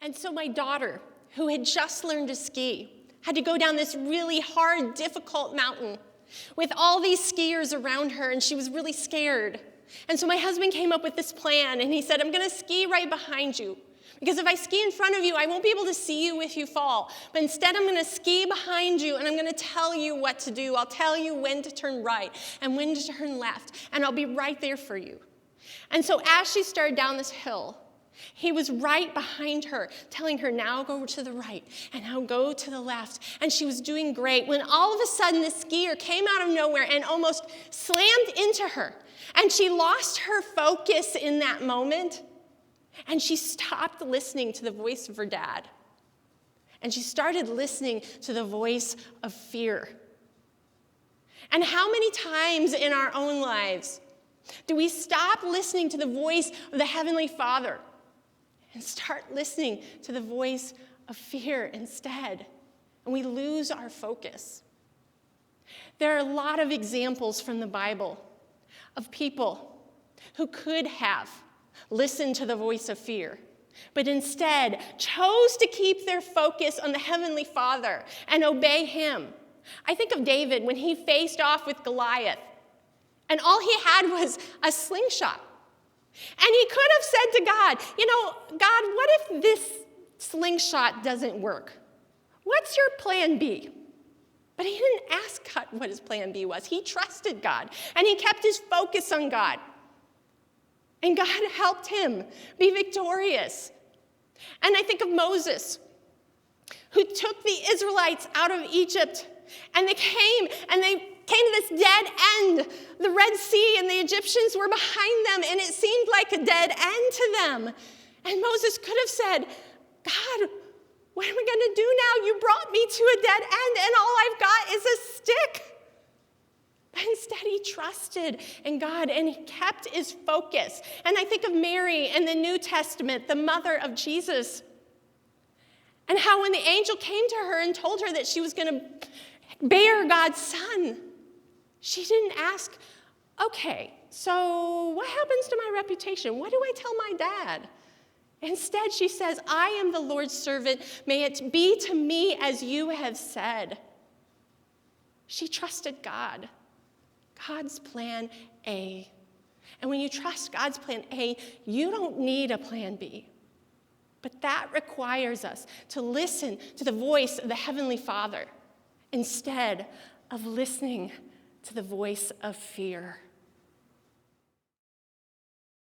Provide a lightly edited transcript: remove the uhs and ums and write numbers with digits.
And so my daughter, who had just learned to ski, had to go down this really hard, difficult mountain with all these skiers around her, and she was really scared. And so my husband came up with this plan, and he said, I'm going to ski right behind you. Because if I ski in front of you, I won't be able to see you if you fall. But instead, I'm going to ski behind you, and I'm going to tell you what to do. I'll tell you when to turn right and when to turn left, and I'll be right there for you. And so as she started down this hill, he was right behind her, telling her, now go to the right, and now go to the left. And she was doing great, when all of a sudden, the skier came out of nowhere and almost slammed into her. And she lost her focus in that moment. And she stopped listening to the voice of her dad. And she started listening to the voice of fear. And how many times in our own lives do we stop listening to the voice of the Heavenly Father and start listening to the voice of fear instead? And we lose our focus. There are a lot of examples from the Bible of people who could have listened to the voice of fear, but instead chose to keep their focus on the Heavenly Father and obey him. I think of David when he faced off with Goliath, and all he had was a slingshot. And he could have said to God, God, what if this slingshot doesn't work? What's your plan B? But he didn't ask God what his plan B was. He trusted God, and he kept his focus on God. And God helped him be victorious. And I think of Moses, who took the Israelites out of Egypt, and they came to this dead end, the Red Sea, and the Egyptians were behind them, and it seemed like a dead end to them. And Moses could have said, God, what am I going to do now? You brought me to a dead end, and all I've got is a stick. But instead, he trusted in God, and he kept his focus. And I think of Mary in the New Testament, the mother of Jesus, and how when the angel came to her and told her that she was going to bear God's son, she didn't ask, okay, so what happens to my reputation? What do I tell my dad? Instead, she says, I am the Lord's servant. May it be to me as you have said. She trusted God. God's plan A. And when you trust God's plan A, you don't need a plan B. But that requires us to listen to the voice of the Heavenly Father instead of listening to the voice of fear.